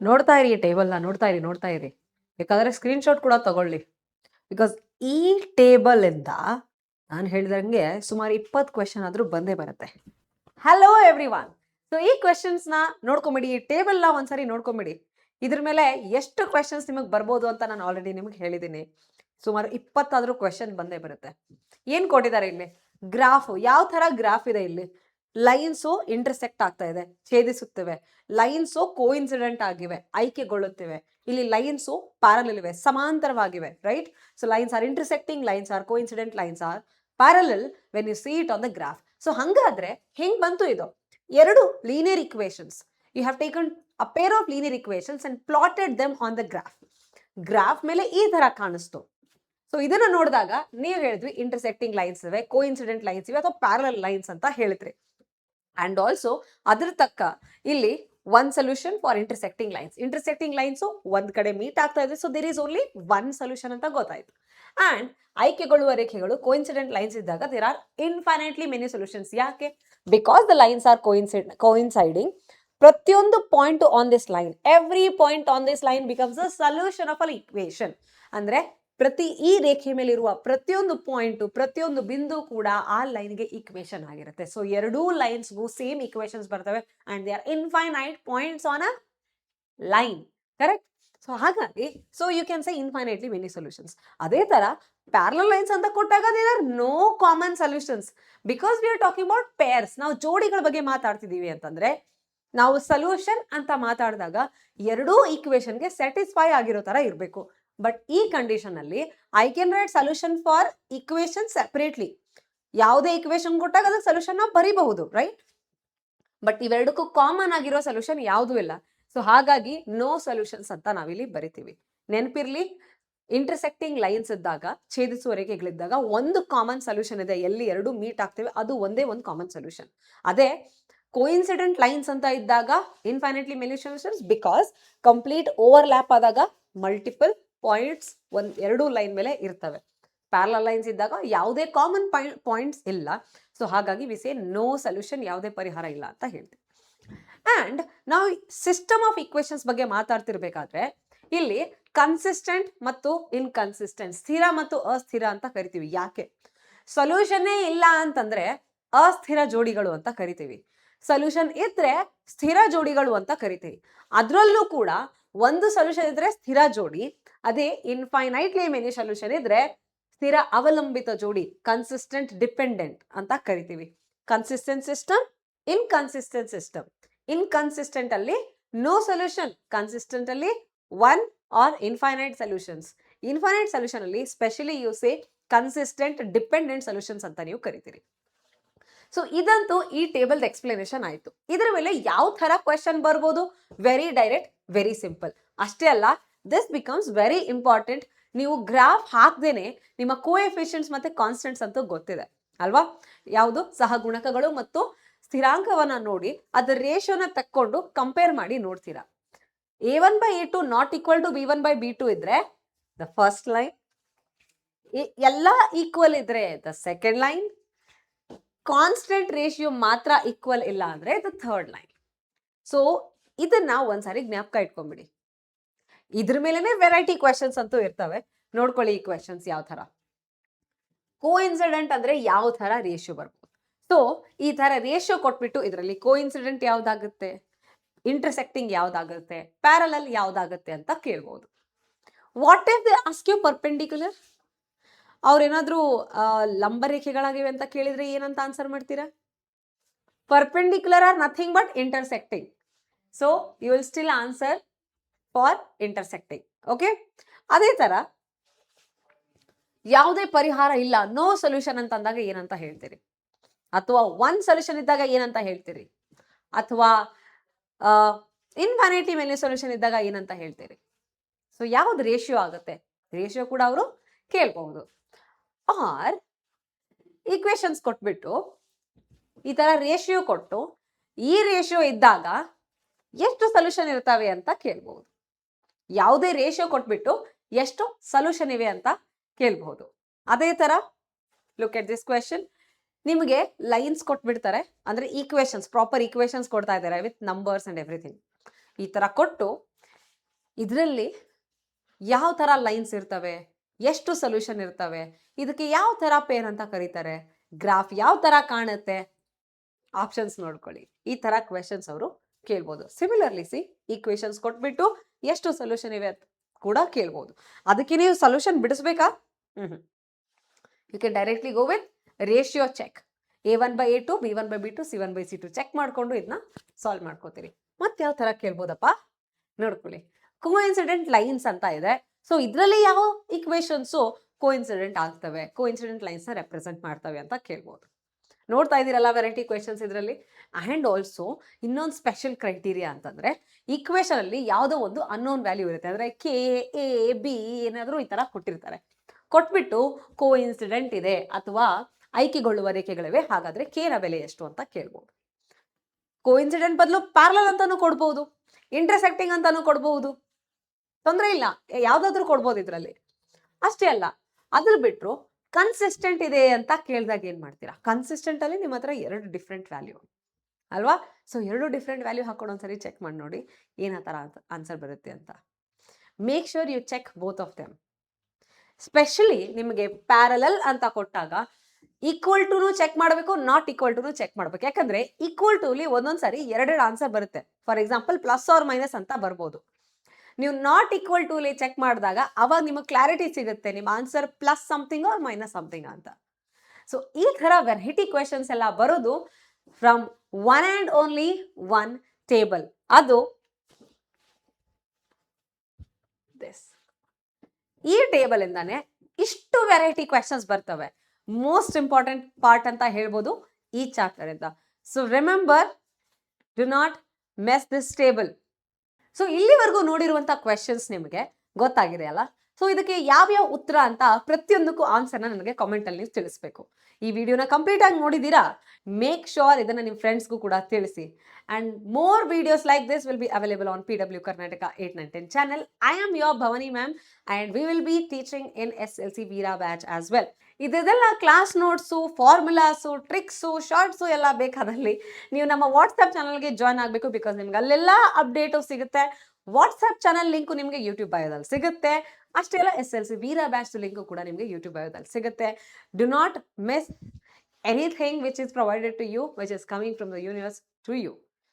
ನೋಡ್ತಾ ಇರಿ ಈ ಟೇಬಲ್ನ, ನೋಡ್ತಾ ಇರಿ. ಬೇಕಾದ್ರೆ ಸ್ಕ್ರೀನ್‌ಶಾಟ್ ಕೂಡ ತಗೊಳ್ಳಿ. ಬಿಕಾಸ್ ಈ ಟೇಬಲ್ ಇಂದ ನಾನು ಹೇಳಿದಂಗೆ ಸುಮಾರು 20 ಕ್ವೆಶ್ಚನ್ ಆದ್ರೂ ಬಂದೇ ಬರುತ್ತೆ. Hello everyone. ಸೊ ಈ ಕ್ವೆಶ್ಚನ್ಸ್‌ನ ನೋಡ್ಕೊಂಬಿಡಿ, ಈ ಟೇಬಲ್‌ನ ಒಂದ್ಸರಿ ನೋಡ್ಕೊಂಬಿಡಿ. ಇದ್ರ ಮೇಲೆ ಎಷ್ಟು ಕ್ವೆಶ್ಚನ್ಸ್ ನಿಮಗೆ ಬರ್ಬೋದು ಅಂತ ನಾನು ಆಲ್ರೆಡಿ ನಿಮಗೆ ಹೇಳಿದ್ದೀನಿ. ಸುಮಾರು 20 ಆದ್ರೂ ಕ್ವೆಶ್ಚನ್ ಬಂದೇ ಬರುತ್ತೆ. ಏನ್ ಕೊಟ್ಟಿದ್ದಾರೆ ಇಲ್ಲಿ? ಗ್ರಾಫ್. ಯಾವ ತರ ಗ್ರಾಫ್ ಇದೆ ಇಲ್ಲಿ? ಲೈನ್ಸು ಇಂಟರ್ಸೆಕ್ಟ್ ಆಗ್ತಾ ಇದೆ, ಛೇದಿಸುತ್ತಿವೆ. ಲೈನ್ಸು ಕೋಇನ್ಸಿಡೆಂಟ್ ಆಗಿವೆ, ಆಯ್ಕೆಗೊಳ್ಳುತ್ತಿವೆ. ಇಲ್ಲಿ ಲೈನ್ಸು ಪ್ಯಾರಲಲ್ ಇವೆ, ಸಮಾಂತರವಾಗಿವೆ, right? So lines are intersecting, lines are coincident, lines are parallel when you see it on the graph. So ಹಂಗಾದ್ರೆ ಹೆಂಗ್ ಬಂತು ಇದು? ಎರಡು linear equations. You have taken a pair of linear equations and plotted them on the graph. Graph ಮೇಲೆ ಈ ತರ ಕಾಣಿಸ್ತು. So ಇದನ್ನ ನೋಡಿದಾಗ ನೀವು ಹೇಳಿದ್ವಿ ಇಂಟರ್ಸೆಕ್ಟಿಂಗ್ ಲೈನ್ಸ್ ಇವೆ, ಕೋಇನ್ಸಿಡೆಂಟ್ ಲೈನ್ಸ್ ಇವೆ, ಅಥವಾ ಪ್ಯಾರಲಲ್ ಲೈನ್ಸ್ ಅಂತ ಹೇಳಿದ್ರಿ. ಅಂಡ್ ಆಲ್ಸೋ ಅದ್ರ ತಕ್ಕ ಇಲ್ಲಿ one solution for intersecting lines. Intersecting lines ಒಂದ್ ಕಡೆ ಮೀಟ್ ಆಗ್ತಾ ಇದೆ, so there is only one solution ಅಂತ ಗೊತ್ತಾಯ್ತು. ಅಂಡ್ ಆಯ್ಕೆಗೊಳ್ಳುವ ರೇಖೆಗಳು ಕೋಇನ್ಸಿಡೆಂಟ್ ಲೈನ್ಸ್ ಇದ್ದಾಗ there are infinitely many solutions. ಯಾಕೆ? Because the lines are coinciding. ಪ್ರತಿಯೊಂದು point on this line, every point on this line becomes the solution of an equation. ಅಂದ್ರೆ ಈ ರೇಖೆ ಮೇಲೆ ಇರುವ ಪ್ರತಿಯೊಂದು ಪಾಯಿಂಟ್, ಪ್ರತಿಯೊಂದು ಬಿಂದು ಕೂಡ ಆ ಲೈನ್ಗೆ ಇಕ್ವೇಶನ್ ಆಗಿರುತ್ತೆ. ಸೊ ಎರಡೂ ಲೈನ್ಸ್ಗೂ ಸೇಮ್ ಇಕ್ವೇಶನ್ಸ್ ಬರ್ತವೆ and they are infinite points on a line, correct? So ಹಾಗಾಗಿ so you can say infinitely many solutions. ಅದೇ ತರ ಪ್ಯಾರಲಲ್ ಲೈನ್ಸ್ ಅಂತ ಕೊಟ್ಟಾಗ there are no common solutions because we are talking about pairs. ನಾವು ಜೋಡಿಗಳ ಬಗ್ಗೆ ಮಾತಾಡ್ತಿದೀವಿ ಅಂತಂದ್ರೆ ನಾವು ಸೊಲ್ಯೂಷನ್ ಅಂತ ಮಾತಾಡಿದಾಗ ಎರಡೂ ಈಕ್ವೇಶನ್ಗೆ ಸ್ಯಾಟಿಸ್ಫೈ ಆಗಿರೋ ತರ ಇರಬೇಕು. ಬಟ್ ಈ ಕಂಡೀಷನ್ ಅಲ್ಲಿ I can write solution for equation separately. ಯಾವುದೇ ಇಕ್ವೇಶನ್ ಕೊಟ್ಟಾಗ ಅದಕ್ಕೆ ಸೊಲ್ಯೂಷನ್ ಬರೀಬಹುದು, ರೈಟ್? ಬಟ್ ಇವೆರಡಕ್ಕೂ ಕಾಮನ್ ಆಗಿರೋ ಸೊಲ್ಯೂಷನ್ ಯಾವುದೂ ಇಲ್ಲ. ಸೊ ಹಾಗಾಗಿ ನೋ ಸೊಲ್ಯೂಷನ್ಸ್ ಅಂತ ನಾವಿಲ್ಲಿ ಬರಿತೀವಿ. ನೆನಪಿರ್ಲಿ, ಇಂಟರ್ಸೆಕ್ಟಿಂಗ್ ಲೈನ್ಸ್ ಇದ್ದಾಗ, ಛೇದಿಸುವ ರೇಖೆಗಳಿದ್ದಾಗ ಒಂದು ಕಾಮನ್ ಸೊಲ್ಯೂಷನ್ ಇದೆ. ಎಲ್ಲಿ ಎರಡು ಮೀಟ್ ಆಗ್ತೇವೆ ಅದು ಒಂದೇ ಒಂದು ಕಾಮನ್ ಸೊಲ್ಯೂಷನ್. ಅದೇ ಕೋಇನ್ಸಿಡೆಂಟ್ ಲೈನ್ಸ್ ಅಂತ ಇದ್ದಾಗ infinitely many solutions because complete overlap ಆದಾಗ ಮಲ್ಟಿಪಲ್ ಪಾಯಿಂಟ್ಸ್ ಎರಡೂ ಲೈನ್ ಮೇಲೆ ಇರ್ತವೆ. ಪ್ಯಾರಲಲ್ ಲೈನ್ಸ್ ಇದ್ದಾಗ ಯಾವುದೇ ಕಾಮನ್ ಪಾಯಿಂಟ್ಸ್ ಇಲ್ಲ. ಸೊ ಹಾಗಾಗಿ ವಿ ಸೇ ನೋ ಸೊಲ್ಯೂಷನ್, ಯಾವುದೇ ಪರಿಹಾರ ಇಲ್ಲ ಅಂತ ಹೇಳ್ತೀವಿ. ಅಂಡ್ ನಾವು ಸಿಸ್ಟಮ್ ಆಫ್ ಇಕ್ವೇಶನ್ಸ್ ಬಗ್ಗೆ ಮಾತಾಡ್ತಿರ್ಬೇಕಾದ್ರೆ ಇಲ್ಲಿ ಕನ್ಸಿಸ್ಟೆಂಟ್ ಮತ್ತು ಇನ್ಕನ್ಸಿಸ್ಟೆಂಟ್, ಸ್ಥಿರ ಮತ್ತು ಅಸ್ಥಿರ ಅಂತ ಕರಿತೀವಿ. ಯಾಕೆ? ಸೊಲ್ಯೂಷನ್ನೇ ಇಲ್ಲ ಅಂತಂದ್ರೆ ಅಸ್ಥಿರ ಜೋಡಿಗಳು ಅಂತ ಕರಿತೀವಿ. ಸೊಲ್ಯೂಷನ್ ಇದ್ರೆ ಸ್ಥಿರ ಜೋಡಿಗಳು ಅಂತ ಕರಿತೀವಿ. ಅದರಲ್ಲೂ ಕೂಡ ಒಂದು ಸೊಲ್ಯೂಷನ್ ಇದ್ರೆ ಸ್ಥಿರ ಜೋಡಿ, ಅದೇ ಇನ್ಫೈನೈಟ್ಲಿ ಮೆನಿ ಸೊಲ್ಯೂಷನ್ ಇದ್ರೆ ಸ್ಥಿರ ಅವಲಂಬಿತ ಜೋಡಿ, ಕನ್ಸಿಸ್ಟೆಂಟ್ ಡಿಪೆಂಡೆಂಟ್ ಅಂತ ಕರಿತೀವಿ. Consistent system, inconsistent system. Inconsistent ಅಲ್ಲಿ ನೋ ಸೊಲ್ಯೂಷನ್, ಕನ್ಸಿಸ್ಟೆಂಟ್ ಅಲ್ಲಿ one or infinite solutions. Infinite solution ಅಲ್ಲಿ specially you say consistent dependent solutions ಅಂತ ನೀವು ಕರಿತೀರಿ. ಸೊ ಇದಂತೂ ಈ ಟೇಬಲ್ ಎಕ್ಸ್ಪ್ಲನೇಷನ್ ಆಯ್ತು. ಇದರ ಮೇಲೆ ಯಾವ ತರ ಕ್ವೆಶನ್ ಬರ್ಬೋದು? Very direct, very simple. ಅಷ್ಟೇ ಅಲ್ಲ, ದಿಸ್ ಬಿಕಮ್ಸ್ ವೆರಿ ಇಂಪಾರ್ಟೆಂಟ್. ನೀವು ಗ್ರಾಫ್ ಹಾಕ್ದೇನೆ ನಿಮ್ಮ ಕೋಎಫಿಷಿಯಂಟ್ಸ್ ಮತ್ತೆ ಕಾನ್ಸ್ಟೆಂಟ್ಸ್ ಅಂತೂ ಗೊತ್ತಿದೆ ಅಲ್ವಾ? ಯಾವುದು? ಸಹಗುಣಕಗಳು ಮತ್ತು ಸ್ಥಿರಾಂಕವನ್ನ ನೋಡಿ ಅದರ ರೇಷಿಯೋನ ತಕ್ಕೊಂಡು ಕಂಪೇರ್ ಮಾಡಿ ನೋಡ್ತೀರಾ. a1/a2 not equal to b1/b2 ಇದ್ರೆ ದ ಫಸ್ಟ್ ಲೈನ್, ಎಲ್ಲ ಈಕ್ವಲ್ ಇದ್ರೆ the second line, constant ratio ಮಾತ್ರ ಈಕ್ವಲ್ ಇಲ್ಲ ಅಂದ್ರೆ ದ ಥರ್ಡ್ ಲೈನ್. ಸೊ ಇದನ್ನ ಒಂದ್ಸಾರಿ ಜ್ಞಾಪಕ ಇಟ್ಕೊಂಡ್ಬಿಡಿ. ಇದ್ರ ಮೇಲೆನೆ ವೆರೈಟಿ ಕ್ವೆಶನ್ಸ್ ಅಂತೂ ಇರ್ತವೆ. ನೋಡ್ಕೊಳ್ಳಿ ಈ ಕ್ವೆಶನ್ಸ್ ಯಾವ ತರ. ಕೋಇನ್ಸಿಡೆಂಟ್ ಅಂದ್ರೆ ಯಾವ ತರ ರೇಷಿಯೋ ಬರ್ಬೋದು? ಸೊ ಈ ತರ ರೇಷಿಯೋ ಕೊಟ್ಬಿಟ್ಟು ಇದರಲ್ಲಿ ಕೋಇನ್ಸಿಡೆಂಟ್ ಯಾವ್ದಾಗುತ್ತೆ, ಇಂಟರ್ಸೆಕ್ಟಿಂಗ್ ಯಾವ್ದಾಗುತ್ತೆ, ಪ್ಯಾರಲಲ್ ಯಾವ್ದಾಗುತ್ತೆ ಅಂತ ಕೇಳ್ಬೋದು. What if they ask you perpendicular? ಅವ್ರೇನಾದ್ರೂ ಲಂಬ ರೇಖೆಗಳಾಗಿವೆ ಅಂತ ಕೇಳಿದ್ರೆ ಏನಂತ ಆನ್ಸರ್ ಮಾಡ್ತೀರಾ? Perpendicular are nothing but intersecting. So you will still answer for intersecting. Okay, ಅದೇ ತರ ಯಾವುದೇ ಪರಿಹಾರ ಇಲ್ಲ, ನೋ ಸೊಲ್ಯೂಷನ್ ಅಂತ ಅಂದಾಗ ಏನಂತ ಹೇಳ್ತೀರಿ? ಅಥವಾ ಒನ್ ಸೊಲ್ಯೂಷನ್ ಇದ್ದಾಗ ಏನಂತ ಹೇಳ್ತೀರಿ? ಅಥವಾ ಇನ್ಫೈನೈಟ್ಲಿ ಮೆನಿ ಸೊಲ್ಯೂಷನ್ ಇದ್ದಾಗ ಏನಂತ ಹೇಳ್ತೀರಿ? ಸೊ ಯಾವ್ದು ರೇಷಿಯೋ ಆಗುತ್ತೆ? ರೇಷಿಯೋ ಕೂಡ ಅವರು ಕೇಳ್ಬಹುದು. ಆರ್ ಈಕ್ವೇಶನ್ಸ್ ಕೊಟ್ಬಿಟ್ಟು ಈ ತರ ರೇಷಿಯೋ ಕೊಟ್ಟು ಈ ರೇಷಿಯೋ ಇದ್ದಾಗ ಎಷ್ಟು ಸೊಲ್ಯೂಷನ್ ಇರ್ತವೆ ಅಂತ ಕೇಳ್ಬಹುದು. ಯಾವುದೇ ರೇಷಿಯೋ ಕೊಟ್ಬಿಟ್ಟು ಎಷ್ಟು ಸೊಲ್ಯೂಷನ್ ಇವೆ ಅಂತ ಕೇಳ್ಬಹುದು. ಅದೇ ತರ ಲುಕ್ ಎಟ್ ದಿಸ್ ಕ್ವೆಶನ್. ನಿಮಗೆ ಲೈನ್ಸ್ ಕೊಟ್ಬಿಡ್ತಾರೆ, ಅಂದ್ರೆ ಈಕ್ವೇಶನ್ಸ್, ಪ್ರಾಪರ್ ಈಕ್ವೇಶನ್ಸ್ ಕೊಡ್ತಾ ಇದ್ದಾರೆ ವಿತ್ ನಂಬರ್ಸ್ ಅಂಡ್ ಎವ್ರಿಥಿಂಗ್. ಈ ತರ ಕೊಟ್ಟು ಇದರಲ್ಲಿ ಯಾವ ತರ ಲೈನ್ಸ್ ಇರ್ತವೆ, ಎಷ್ಟು ಸೊಲ್ಯೂಷನ್ ಇರ್ತವೆ, ಇದಕ್ಕೆ ಯಾವ ತರ ಪೇರ್ ಅಂತ ಕರೀತಾರೆ, ಗ್ರಾಫ್ ಯಾವ ತರ ಕಾಣುತ್ತೆ, ಆಪ್ಷನ್ಸ್ ನೋಡ್ಕೊಳ್ಳಿ. ಈ ತರ ಕ್ವೆಶನ್ಸ್ ಅವರು ಕೇಳ್ಬೋದು. ಸಿಮಿಲರ್ಲಿ ಈಕ್ವೇಶನ್ಸ್ ಕೊಟ್ಬಿಟ್ಟು ಎಷ್ಟು ಸೊಲ್ಯೂಷನ್ ಇವೆ ಅಂತ ಕೂಡ ಕೇಳ್ಬೋದು. ಅದಕ್ಕೆ ನೀವು ಸೊಲ್ಯೂಷನ್ ಬಿಡಿಸ್ಬೇಕಾ? You can directly go with ratio check, A1/A2, B1/B2, C1/C2 check ಮಾಡ್ಕೊಂಡು ಇದನ್ನ ಸಾಲ್ವ್ ಮಾಡ್ಕೋತೀರಿ. ಮತ್ತೆ ಯಾವ ತರ ಕೇಳ್ಬೋದಪ್ಪ ನೋಡ್ಕೊಳ್ಳಿ. ಕೋಇನ್ಸಿಡೆಂಟ್ ಲೈನ್ಸ್ ಅಂತ ಇದೆ. ಸೊ ಇದರಲ್ಲಿ ಯಾವ ಈಕ್ವೇಶನ್ಸು ಕೋಇನ್ಸಿಡೆಂಟ್ ಆಗ್ತವೆ, ಕೋಇನ್ಸಿಡೆಂಟ್ ಲೈನ್ಸ್ ನ ರೆಪ್ರೆಸೆಂಟ್ ಮಾಡ್ತವೆ ಅಂತ ಕೇಳ್ಬೋದು. ನೋಡ್ತಾ ಇದ್ದೀರಲ್ಲ ವೆರೈಟಿ ಕ್ವೆಶನ್ಸ್ ಇದರಲ್ಲಿ. ಆ್ಯಂಡ್ ಆಲ್ಸೋ ಇನ್ನೊಂದು ಸ್ಪೆಷಲ್ ಕ್ರೈಟೀರಿಯಾ ಅಂತಂದ್ರೆ ಈಕ್ವೇಶನ್ ಅಲ್ಲಿ ಯಾವುದೋ ಒಂದು ಅನ್ನೋನ್ ವ್ಯಾಲ್ಯೂ ಇರುತ್ತೆ. ಅಂದ್ರೆ K, A, B ಏನಾದರೂ ಈ ತರ ಕೊಟ್ಟಿರ್ತಾರೆ. ಕೊಟ್ಬಿಟ್ಟು ಕೋಇನ್ಸಿಡೆಂಟ್ ಇದೆ ಅಥವಾ ಆಯ್ಕೆಗೊಳ್ಳುವ ರೇಖೆಗಳಿವೆ, ಹಾಗಾದ್ರೆ K ನ ಬೆಲೆ ಎಷ್ಟು ಅಂತ ಕೇಳ್ಬೋದು. ಕೋಇನ್ಸಿಡೆಂಟ್ ಬದಲು ಪ್ಯಾರಲಲ್ ಅಂತಾನು ಕೊಡ್ಬೋದು, ಇಂಟರ್ಸೆಕ್ಟಿಂಗ್ ಅಂತಾನು ಕೊಡ್ಬೋದು, ತೊಂದರೆ ಇಲ್ಲ, ಯಾವ್ದಾದ್ರು ಕೊಡ್ಬೋದು ಇದರಲ್ಲಿ. ಅಷ್ಟೇ ಅಲ್ಲ, ಅದ್ರ ಬಿಟ್ರು ಕನ್ಸಿಸ್ಟೆಂಟ್ ಇದೆ ಅಂತ ಕೇಳಿದಾಗ ಏನ್ ಮಾಡ್ತೀರಾ? ಕನ್ಸಿಸ್ಟೆಂಟ್ ಅಲ್ಲಿ ನಿಮ್ಮ ಹತ್ರ 2 ಡಿಫ್ರೆಂಟ್ ವ್ಯಾಲ್ಯೂ ಅಲ್ವಾ? ಸೊ 2 ಡಿಫ್ರೆಂಟ್ ವ್ಯಾಲ್ಯೂ ಹಾಕೊಂಡು ಒಂದ್ಸರಿ ಚೆಕ್ ಮಾಡಿ ನೋಡಿ ಏನ ತರ ಆನ್ಸರ್ ಬರುತ್ತೆ ಅಂತ. Make sure you check both of them. Specially ನಿಮಗೆ ಪ್ಯಾರಲಲ್ ಅಂತ ಕೊಟ್ಟಾಗ ಈಕ್ವಲ್ ಟುನು ಚೆಕ್ ಮಾಡಬೇಕು, ನಾಟ್ ಈಕ್ವಲ್ ಟುನು ಚೆಕ್ ಮಾಡಬೇಕು. ಯಾಕಂದ್ರೆ ಈಕ್ವಲ್ ಟು ಅಲ್ಲಿ ಒಂದೊಂದ್ಸರಿ 2 ಆನ್ಸರ್ ಬರುತ್ತೆ. For example plus or minus ಅಂತ ಬರ್ಬೋದು. ನೀವು ನಾಟ್ ಈಕ್ವಲ್ ಟು ಅಲ್ಲಿ ಚೆಕ್ ಮಾಡಿದಾಗ ಅವಾಗ ನಿಮಗೆ ಕ್ಲಾರಿಟಿ ಸಿಗುತ್ತೆ ನಿಮ್ಮ answer plus something or minus something ಅಂತ. ಸೊ ಈ ತರ ವೆರೈಟಿ ಕ್ವೆಶನ್ಸ್ ಎಲ್ಲ ಬರೋದು from one and only one table. ಅದು ಈ ಟೇಬಲ್ ಇಂದಾನೆ ಇಷ್ಟು ವೆರೈಟಿ ಕ್ವೆಶನ್ಸ್ ಬರ್ತವೆ. ಮೋಸ್ಟ್ ಇಂಪಾರ್ಟೆಂಟ್ ಪಾರ್ಟ್ ಅಂತ ಹೇಳ್ಬೋದು ಈ ಚಾಪ್ಟರ್ ಇಂದ. So remember, do not mess this table. So ಇಲ್ಲಿವರೆಗೂ ನೋಡಿರುವಂತ ಕ್ವೆಶನ್ಸ್ ನಿಮಗೆ ಗೊತ್ತಾಗಿದೆ ಅಲ್ಲ? ಸೊ ಇದಕ್ಕೆ ಯಾವ್ಯಾವ ಉತ್ತರ ಅಂತ ಪ್ರತಿಯೊಂದಕ್ಕೂ ಆನ್ಸರ್ನ ನನಗೆ ಕಾಮೆಂಟ್ ಅಲ್ಲಿ ನೀವು ತಿಳಿಸ್ಬೇಕು. ಈ ವಿಡಿಯೋನ ಕಂಪ್ಲೀಟ್ ಆಗಿ ನೋಡಿದೀರಾ? ಮೇಕ್ ಶೋರ್ ಇದನ್ನ ನಿಮ್ಮ ಫ್ರೆಂಡ್ಸ್ಗೂ ಕೂಡ ತಿಳಿಸಿ. And more videos like this will be available on PW Karnataka 8, 9, 10 channel. I am your Bhavani ma'am and we will be teaching in SLC Veera batch as well. ಇದೆಲ್ಲ class notes, formulas, tricks, shorts ಎಲ್ಲ ಬೇಕಾದಲ್ಲಿ ನೀವು ನಮ್ಮ WhatsApp ಚಾನಲ್ಗೆ join ಆಗಬೇಕು. Because ನಿಮ್ಗೆ ಅಲ್ಲೆಲ್ಲ update ಸಿಗುತ್ತೆ. ವಾಟ್ಸ್ಆಪ್ ಚಾನಲ್ ಲಿಂಕು ನಿಮಗೆ ಯೂಟ್ಯೂಬ್ ಬಯೋದಲ್ಲಿ ಸಿಗುತ್ತೆ. ಅಷ್ಟೇ ಅಲ್ಲ, SLC ವೀರಾ ಬ್ಯಾಚ್ ಲಿಂಕು ಕೂಡ ನಿಮಗೆ ಯೂಟ್ಯೂಬ್ ಬಯೋದಲ್ಲಿ ಸಿಗುತ್ತೆ. Do not miss anything which is provided to you, which is coming from the universe to you.